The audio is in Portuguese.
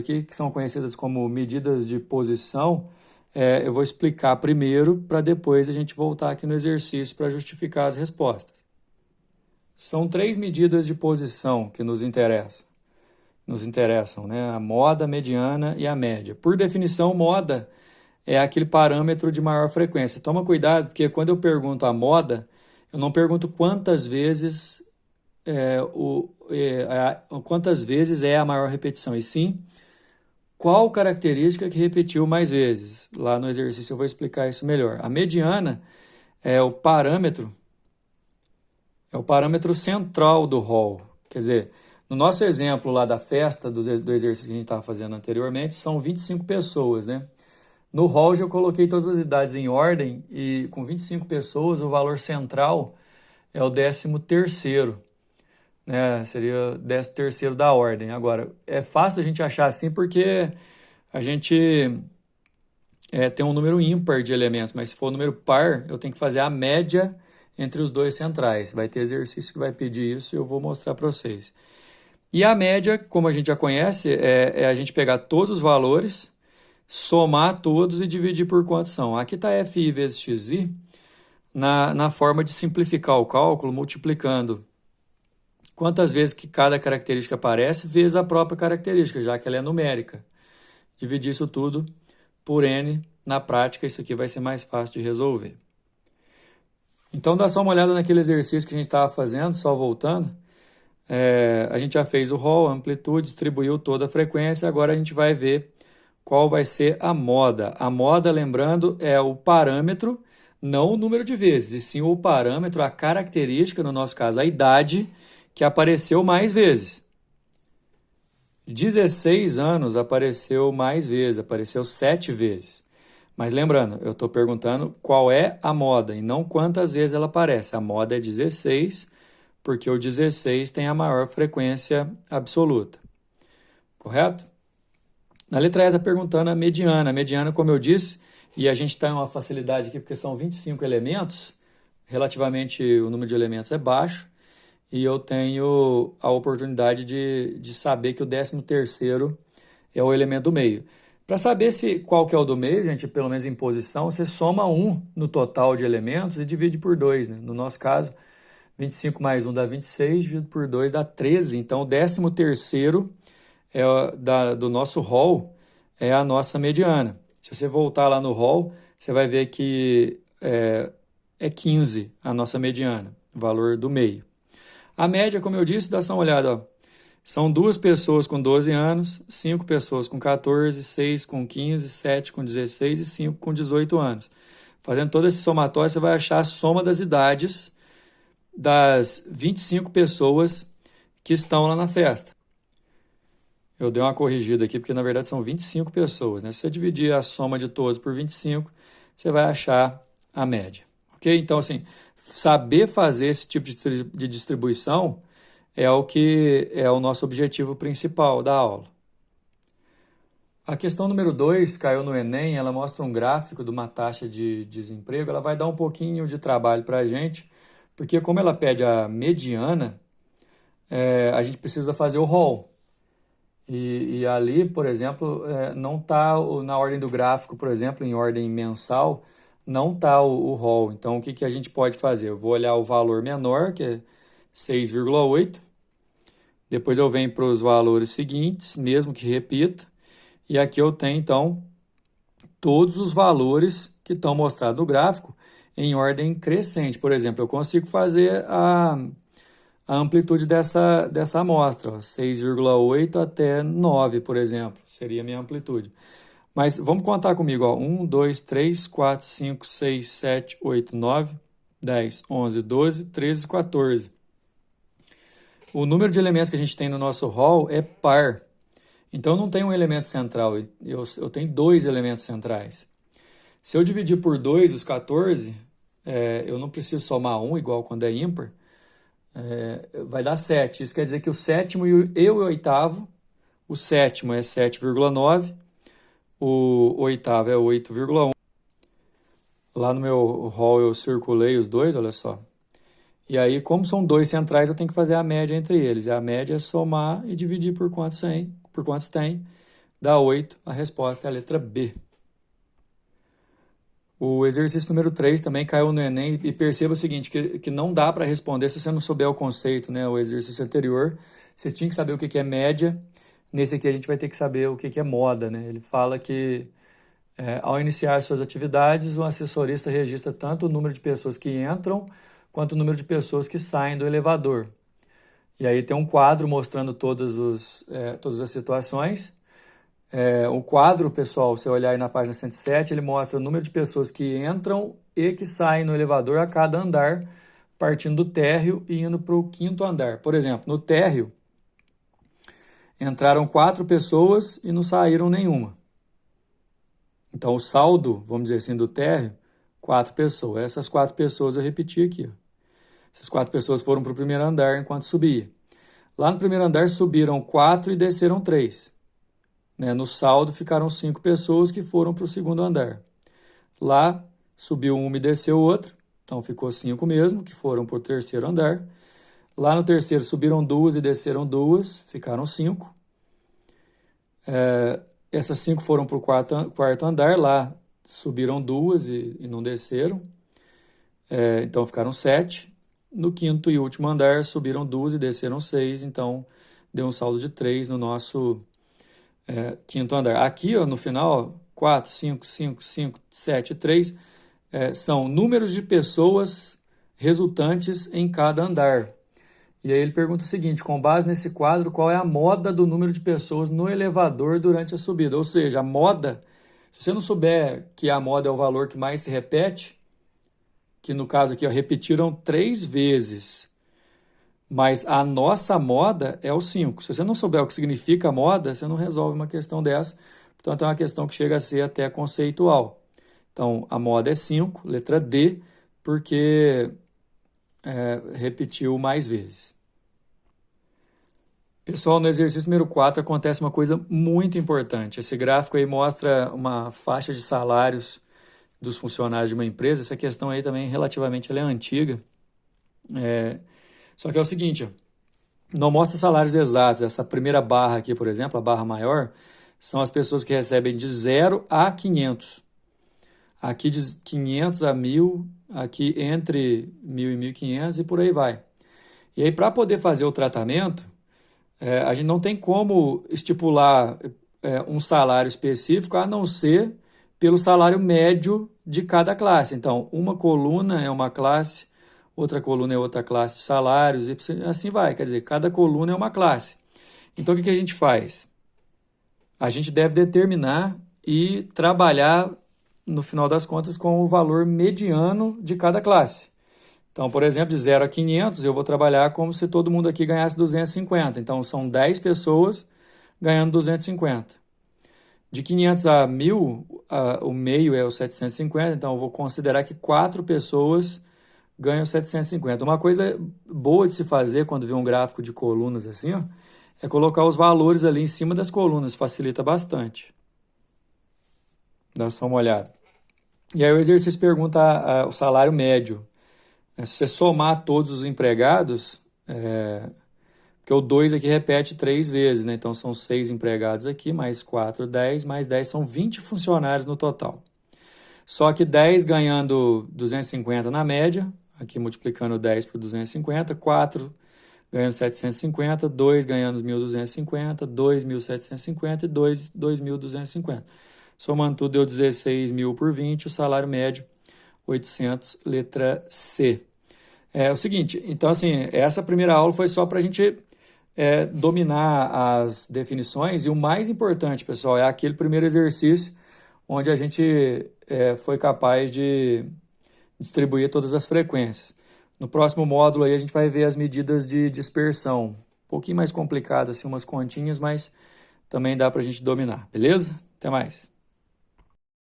aqui, que são conhecidas como medidas de posição, eu vou explicar primeiro para depois a gente voltar aqui no exercício para justificar as respostas. São 3 medidas de posição que nos interessam, né? A moda, a mediana e a média. Por definição, moda é aquele parâmetro de maior frequência. Toma cuidado, porque quando eu pergunto a moda, eu não pergunto quantas vezes é a maior repetição, e sim qual característica que repetiu mais vezes. Lá no exercício eu vou explicar isso melhor. A mediana é o parâmetro central do rol. Quer dizer, no nosso exemplo lá da festa, do exercício que a gente estava fazendo anteriormente, são 25 pessoas, né? No rol eu coloquei todas as idades em ordem e com 25 pessoas o valor central é o 13º, né? Seria o 13º da ordem. Agora, é fácil a gente achar assim porque a gente tem um número ímpar de elementos, mas se for um número par, eu tenho que fazer a média entre os dois centrais. Vai ter exercício que vai pedir isso e eu vou mostrar para vocês. E a média, como a gente já conhece, é a gente pegar todos os valores, somar todos e dividir por quantos são. Aqui está FI vezes XI na forma de simplificar o cálculo, multiplicando quantas vezes que cada característica aparece, vezes a própria característica, já que ela é numérica. Dividir isso tudo por N, na prática isso aqui vai ser mais fácil de resolver. Então dá só uma olhada naquele exercício que a gente estava fazendo, só voltando. A gente já fez o rol, a amplitude, distribuiu toda a frequência, agora a gente vai ver qual vai ser a moda. A moda, lembrando, é o parâmetro, não o número de vezes, e sim o parâmetro, a característica, no nosso caso a idade, que apareceu mais vezes. 16 anos apareceu mais vezes, apareceu 7 vezes. Mas lembrando, eu estou perguntando qual é a moda e não quantas vezes ela aparece. A moda é 16, porque o 16 tem a maior frequência absoluta. Correto? Na letra E está perguntando a mediana. A mediana, como eu disse, e a gente está em uma facilidade aqui porque são 25 elementos, relativamente o número de elementos é baixo, e eu tenho a oportunidade de saber que o 13º é o elemento do meio. Para saber qual que é o do meio, gente, pelo menos em posição, você soma 1 no total de elementos e divide por 2, né? No nosso caso, 25 mais 1 dá 26, dividido por 2 dá 13. Então, o 13º do nosso rol é a nossa mediana. Se você voltar lá no rol, você vai ver que é 15 a nossa mediana, o valor do meio. A média, como eu disse, dá só uma olhada, ó. São 2 pessoas com 12 anos, 5 pessoas com 14, 6 com 15, 7 com 16 e 5 com 18 anos. Fazendo todo esse somatório, você vai achar a soma das idades das 25 pessoas que estão lá na festa. Eu dei uma corrigida aqui, porque na verdade são 25 pessoas, né? Se você dividir a soma de todos por 25, você vai achar a média. Ok? Então, assim, saber fazer esse tipo de distribuição é o que é o nosso objetivo principal da aula. A questão número 2 caiu no Enem, ela mostra um gráfico de uma taxa de desemprego, ela vai dar um pouquinho de trabalho para a gente, porque como ela pede a mediana, a gente precisa fazer o rol. E ali, por exemplo, não está na ordem do gráfico, por exemplo, em ordem mensal, não está o rol. Então, o que a gente pode fazer? Eu vou olhar o valor menor, que é 6,8. Depois eu venho para os valores seguintes, mesmo que repita. E aqui eu tenho, então, todos os valores que estão mostrados no gráfico em ordem crescente. Por exemplo, eu consigo fazer a amplitude dessa amostra, 6,8 até 9, por exemplo, seria a minha amplitude. Mas vamos contar comigo, ó. 1, 2, 3, 4, 5, 6, 7, 8, 9, 10, 11, 12, 13, 14. O número de elementos que a gente tem no nosso rol é par. Então, não tem um elemento central, eu tenho 2 elementos centrais. Se eu dividir por 2 os 14, eu não preciso somar 1, igual quando é ímpar, vai dar 7. Isso quer dizer que o sétimo e o oitavo, o sétimo é 7,9, o oitavo é 8,1. Lá no meu rol eu circulei os dois, olha só. E aí, como são 2 centrais, eu tenho que fazer a média entre eles. A média é somar e dividir por quantos tem, dá 8. A resposta é a letra B. O exercício número 3 também caiu no Enem e perceba o seguinte, que não dá para responder se você não souber o conceito, né? O exercício anterior, você tinha que saber o que é média, nesse aqui a gente vai ter que saber o que é moda, né? Ele fala que ao iniciar suas atividades, o assessorista registra tanto o número de pessoas que entram quanto o número de pessoas que saem do elevador. E aí tem um quadro mostrando todas as situações. O quadro, pessoal, se você olhar aí na página 107, ele mostra o número de pessoas que entram e que saem no elevador a cada andar, partindo do térreo e indo para o 5º andar. Por exemplo, no térreo, entraram 4 pessoas e não saíram nenhuma. Então, o saldo, vamos dizer assim, do térreo, 4 pessoas. Essas 4 pessoas eu repeti aqui. Ó. Essas 4 pessoas foram para o 1º andar enquanto subia. Lá no 1º andar subiram 4 e desceram 3. No saldo ficaram 5 pessoas que foram para o 2º andar. Lá subiu uma e desceu outra, então ficou 5 mesmo, que foram para o 3º andar. Lá no 3º subiram 2 e desceram 2, ficaram 5. Essas 5 foram para o 4º andar, lá subiram 2 e não desceram, então ficaram 7. No 5º e último andar subiram 2 e desceram 6, então deu um saldo de 3 no nosso 5º andar. Aqui, ó, no final, 4, 5, 5, 5, 7, 3, são números de pessoas resultantes em cada andar. E aí ele pergunta o seguinte, com base nesse quadro, qual é a moda do número de pessoas no elevador durante a subida? Ou seja, a moda, se você não souber que a moda é o valor que mais se repete, que no caso aqui, ó, repetiram 3 vezes, mas a nossa moda é o 5. Se você não souber o que significa a moda, você não resolve uma questão dessa. Portanto, é uma questão que chega a ser até conceitual. Então, a moda é 5, letra D, porque repetiu mais vezes. Pessoal, no exercício número 4 acontece uma coisa muito importante. Esse gráfico aí mostra uma faixa de salários dos funcionários de uma empresa. Essa questão aí também, relativamente, ela é antiga. Só que é o seguinte, ó, não mostra salários exatos. Essa primeira barra aqui, por exemplo, a barra maior, são as pessoas que recebem de 0 a 500. Aqui de 500 a 1.000, aqui entre 1.000 e 1.500 e por aí vai. E aí, para poder fazer o tratamento, a gente não tem como estipular um salário específico, a não ser pelo salário médio de cada classe. Então, uma coluna é uma classe, outra coluna é outra classe de salários, e assim vai. Quer dizer, cada coluna é uma classe. Então, o que a gente faz? A gente deve determinar e trabalhar, no final das contas, com o valor mediano de cada classe. Então, por exemplo, de 0 a 500, eu vou trabalhar como se todo mundo aqui ganhasse 250. Então, são 10 pessoas ganhando 250. De 500 a 1.000, o meio é o 750. Então, eu vou considerar que 4 pessoas ganham 750. Uma coisa boa de se fazer quando vê um gráfico de colunas assim, ó, é colocar os valores ali em cima das colunas. Facilita bastante. Dá só uma olhada. E aí o exercício pergunta o salário médio. Se você somar todos os empregados, porque o 2 aqui repete 3 vezes, né? Então são 6 empregados aqui, mais 4, 10, mais 10, são 20 funcionários no total. Só que 10 ganhando 250 na média, aqui multiplicando 10 por 250, 4 ganhando 750, 2 ganhando 1.250, 2.750 e 2, 2.250. Somando tudo deu 16.000 por 20, o salário médio 800, letra C. É o seguinte, então assim, essa primeira aula foi só para a gente dominar as definições, e o mais importante, pessoal, é aquele primeiro exercício onde a gente foi capaz de distribuir todas as frequências. No próximo módulo aí a gente vai ver as medidas de dispersão, um pouquinho mais complicado, assim, umas continhas, mas também dá para a gente dominar, beleza? Até mais!